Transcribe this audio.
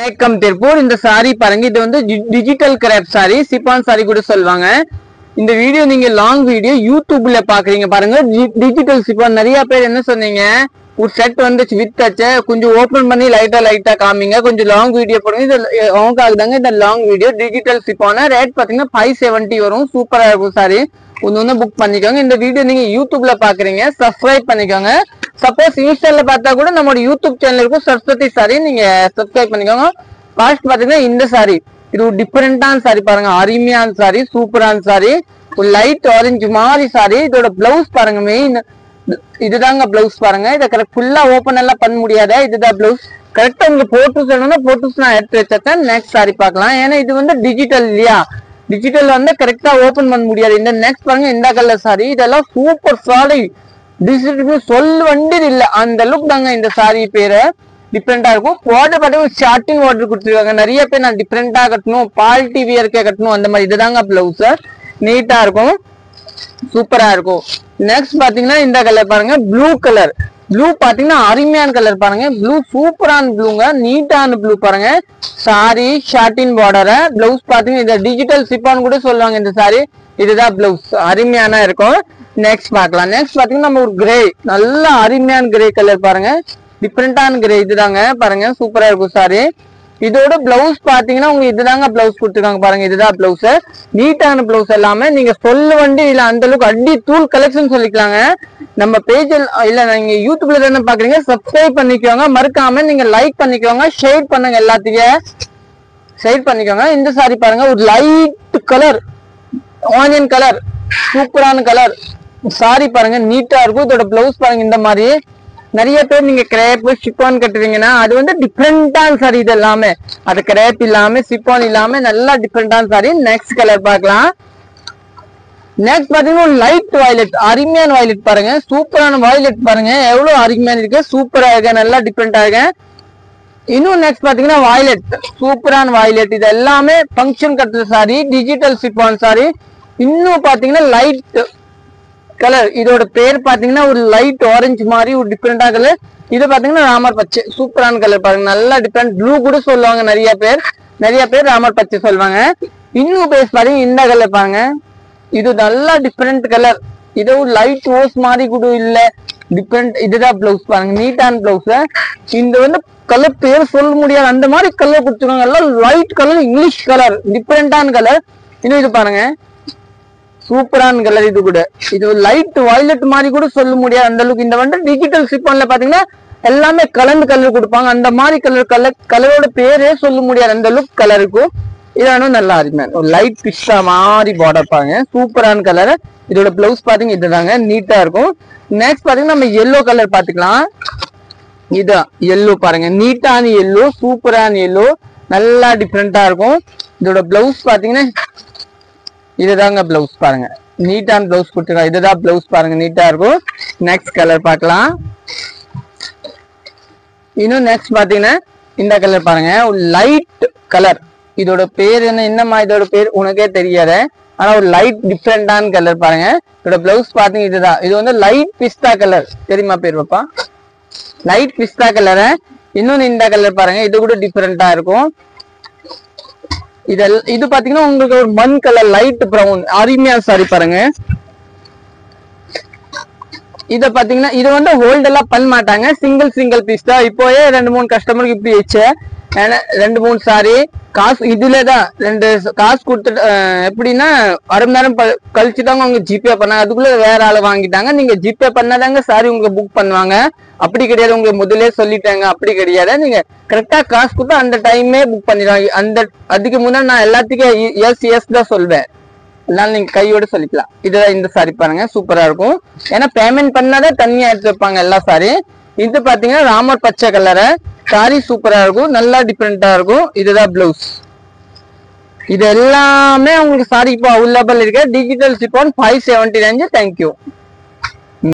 வணக்கம் திருப்பூர். இந்த சாரி பாருங்க, இது வந்து digital crepe sari, chiffon sari கூட சொல்லுவாங்க. இந்த வீடியோ நீங்க லாங் வீடியோ யூடியூப்ல பாக்குறீங்க பாருங்க. டிஜிட்டல் சிப்பான் நிறைய பேர் என்ன சொன்னீங்க, ஒரு செட் வந்துச்சு வித்தாச்சு, கொஞ்சம் ஓபன் பண்ணி லைட்டா காமிங்க, கொஞ்சம் லாங் வீடியோ போடுங்க. இது அவங்க ஆகுதாங்க இந்த லாங் வீடியோ. டிஜிட்டல் சிப்பான ரேட் பாத்தீங்கன்னா 570 வரும். சூப்பரா இருக்கும் சாரி, ஒன்னு புக் பண்ணிக்கோங்க. இந்த வீடியோ நீங்க யூடியூப்ல பாக்குறீங்க, சப்ஸ்கிரைப் பண்ணிக்கோங்க. சப்போஸ் இன்ஸ்டால பார்த்தா கூட நம்மளோட யூடியூப் சேனலுக்கும் சரஸ்வதி சாரி நீங்க சப்ஸ்கிரைப் பண்ணிக்கோங்க. காஸ்ட் பாத்தீங்கன்னா இந்த சாரி இது ஒரு டிஃபரெண்டான சாரி பாருங்க, அருமையான சாரி, சூப்பரான சாரி, ஒரு லைட் ஆரஞ்சு மாதிரி சாரி. இதோட பிளவுஸ் பாருங்க, மெயின் இதுதாங்க பிளவுஸ் பாருங்க. இதை கரெக்ட் ஃபுல்லா ஓபன் எல்லாம் பண்ண முடியாத, இதுதான் பிளவுஸ். கரெக்டா உங்களுக்கு போட்டோஸ் வேணும்னா போட்டோஸ் நான் எடுத்து வச்சேன். நெக்ஸ்ட் சாரி பார்க்கலாம். ஏன்னா இது வந்து டிஜிட்டல் இல்லையா, டிஜிட்டல் வந்து கரெக்டா ஓபன் பண்ண முடியாது. இந்த நெக்ஸ்ட் பாருங்க, இந்த கலர் சாரி, இதெல்லாம் சூப்பர் சாரி, டிஜிட்டல் சொல்ல வேண்டியது இல்ல, அந்த லுக் தாங்க இந்த சாரி பேரு. டிஃப்ரெண்டா இருக்கும். வாட்டர் பாத்தீங்கன்னா ஷார்ட்டிங் வாட்டர் கொடுத்துருக்காங்க. நிறைய பேர் நான் டிஃப்ரெண்டா கட்டணும், பால்டி வியர்க்கே கட்டணும், அந்த மாதிரி இதுதாங்க பிளவுஸ். நீட்டா இருக்கும், சூப்பரா இருக்கும். நெக்ஸ்ட் பாத்தீங்கன்னா இந்த கலர் பாருங்க, ப்ளூ கலர். ப்ளூ பாத்தீங்கன்னா அருமையான கலர் பாருங்க, ப்ளூ சூப்பரான ப்ளூங்க, நீட்டான ப்ளூ பாருங்க. சாரி ஷார்ட்டின் பார்டர், பிளவுஸ் பாத்தீங்கன்னா இந்த டிஜிட்டல் சிப்பான் கூட சொல்லுவாங்க இந்த சாரி. இதுதான் பிளவுஸ், அருமையான இருக்கும். நெக்ஸ்ட் பார்க்கலாம். நெக்ஸ்ட் பாத்தீங்கன்னா நம்ம ஒரு கிரே, நல்ல அருமையான கிரே கலர் பாருங்க, டிஃப்ரெண்டான கிரே இதுதாங்க பாருங்க, சூப்பரா இருக்கும் சாரி. இதோட பிளவுஸ் பாத்தீங்கன்னா உங்களுக்கு இதுதாங்க பிளவுஸ் கொடுத்துருக்காங்க பாருங்க, இதுதான் பிளவுஸ். நீட்டான பிளவுஸ் எல்லாமே நீங்க சொல்ல வேண்டிய இல்ல, அந்த அளவுக்கு அடி தூள் கலெக்ஷன் சொல்லிக்கலாங்க. நம்ம பேஜ் இல்ல, நீங்க யூடியூப்ல தானே பாக்குறீங்க, சப்ஸ்கிரைப் பண்ணிக்கோங்க, மறக்காம நீங்க லைக் பண்ணிக்கோங்க, ஷேர் பண்ணுங்க, எல்லாத்தையும் ஷேர் பண்ணிக்கோங்க. இந்த சாரி பாருங்க, ஒரு லைட் கலர், ஆனியன் கலர், சூப்பரான கலர் சாரி பாருங்க, நீட்டா இருக்கும். இதோட பிளவுஸ் பாருங்க இந்த மாதிரி. நிறைய பேர் நீங்க கிரேப் சிப்பான் கட்டுவீங்கன்னா அது வந்து டிஃப்ரெண்டான சாரி, இது எல்லாமே அது கிரேப் இல்லாம சிப்பான் இல்லாம நல்லா டிஃப்ரெண்டான சாரி. நெக்ஸ்ட் கலர் பார்க்கலாம். நெக்ஸ்ட் பாத்தீங்கன்னா லைட் வயலட், அருமையான வயலட் பாருங்க, சூப்பரான வயலட் பாருங்க, எவ்வளவு அருமையான இருக்கு, சூப்பரா இருக்கு, நல்லா டிஃப்ரெண்டா இருக்கு. இன்னும் நெக்ஸ்ட் பாத்தீங்கன்னா வயலட், சூப்பரான வயலட். இது எல்லாமே ஃபங்க்ஷன் கட்டுற சாரி, டிஜிட்டல் சிப்பான் சாரி. இன்னும் பாத்தீங்கன்னா லைட் கலர், இதோட பேர் பாத்தீங்கன்னா ஒரு லைட் ஆரஞ்சு மாதிரி ஒரு டிஃப்ரெண்டா கலர். இது பாத்தீங்கன்னா ராமர் பச்சை, சூப்பரான கலர் பாருங்க, நல்லா டிஃப்ரெண்ட். ப்ளூ கூட சொல்லுவாங்க நிறைய பேர் ராமர் பச்சை சொல்லுவாங்க. இன்னும் பேஸ் பாத்தீங்கன்னா இந்த கலர் பாருங்க, இது நல்லா டிஃப்ரெண்ட் கலர், இது ஒரு லைட் ரோஸ் மாதிரி கூட இல்ல, டிஃப்ரெண்ட். இதுதான் பிளவுஸ் பாருங்க, நீட்டான பிளவுஸ். இந்த வந்து கலர் பேர் சொல்ல முடியாது, அந்த மாதிரி கலர் கொடுத்துருவாங்க, எல்லாம் லைட் கலர், இங்கிலீஷ் கலர், டிஃப்ரெண்டான கலர். இன்னும் இது பாருங்க, சூப்பரான கலர். இது கூட இது லைட் வயலட் மாதிரி கூட சொல்ல முடியாது, அந்த அளவுக்கு. இந்த வந்து டிஜிட்டல் சிப்பான்ல பாத்தீங்கன்னா எல்லாமே கலந்து கலர் கொடுப்பாங்க, அந்த மாதிரி கலரோட பேரே சொல்ல முடியாது, அந்த லுக் கலர் இருக்கும். இதானும் நல்லா இருக்கு, ஒரு லைட் பிஸ்டா மாதிரி பார்டர் பாருங்க, சூப்பரான கலர். இதோட பிளவுஸ் பாத்தீங்க இதுதாங்க, நீட்டா இருக்கும். நெக்ஸ்ட் பாத்தீங்கன்னா நம்ம எல்லோ கலர் பாத்துக்கலாம். இதான் எல்லோ பாருங்க, நீட்டான எல்லோ, சூப்பரான எல்லோ, நல்லா டிஃப்ரெண்டா இருக்கும். இதோட பிளவுஸ் பாத்தீங்கன்னா இதுதாங்க பிளவுஸ் பாருங்க, நீட்டான பிளவுஸ் கொடுத்துருக்காங்க. இதுதான் பிளவுஸ் பாருங்க, நீட்டா இருக்கும். நெக்ஸ்ட் கலர் பார்க்கலாம். இன்னும் நெக்ஸ்ட் பாத்தீங்கன்னா இந்த கலர் பாருங்க, ஒரு லைட் கலர். இதோட பேர் என்னமா இதோட பேர் உனக்கே தெரியாத, ஆனா ஒரு லைட் டிஃப்ரெண்டான கலர் பாருங்க. இதோட பிளவுஸ் பாத்தீங்க இதுதான். இது வந்து லைட் பிஸ்தா கலர், தெரியுமா பேர் பாப்பா, லைட் பிஸ்தா கலர். இன்னொன்னு இந்த கலர் பாருங்க, இது கூட டிஃப்ரெண்டா இருக்கும். இது பாத்தீங்கன்னா உங்களுக்கு ஒரு மண் கலர், லைட் பிரவுன், அருமையான சாரி பாருங்க. இத பாத்தீங்கன்னா இது வந்து ஹோல்ட் எல்லாம் பண்ண மாட்டாங்க, சிங்கிள் பீஸ் தான். இப்போயே 2-3 கஸ்டமருக்கு இப்படி வச்சு 2-3 சாரி காசு இதுலதான் 2 காசு கொடுத்துட்டு, எப்படின்னா அரை மணி நேரம் கழிச்சுதாங்க அவங்க ஜிபே பண்ணாங்க, அதுக்குள்ள வேற ஆளை வாங்கிட்டாங்க. நீங்க ஜிபே பண்ணாதாங்க சாரி உங்களுக்கு புக் பண்ணுவாங்க, அப்படி கிடையாது. உங்களுக்கு முதலே சொல்லிட்டாங்க, அப்படி கிடையாது. நீங்க கரெக்டா காசு கொடுத்தா அந்த டைமே புக் பண்ணிடுவாங்க. அதுக்கு முன்னாடி நான் எல்லாத்துக்கும் எஸ் தான் சொல்வேன், எல்லாம் நீங்க கையோட சொல்லிக்கலாம். இதுதான் இந்த சாரி பாருங்க, சூப்பரா இருக்கும். ஏன்னா பேமெண்ட் பண்ணாதான் தனியா எடுத்து வைப்பாங்க எல்லா சாரி. இது பாத்தீங்கன்னா ராமர் பச்சை கலரு சாரி, சூப்பரா இருக்கும், நல்லா டிஃப்ரெண்டா இருக்கும். இதுதான் பிளவுஸ். இது எல்லாமே உங்களுக்கு சாரி இப்போ அவைலபிள் இருக்கு. Digital சிப்பான் 570 range. தேங்க்யூ.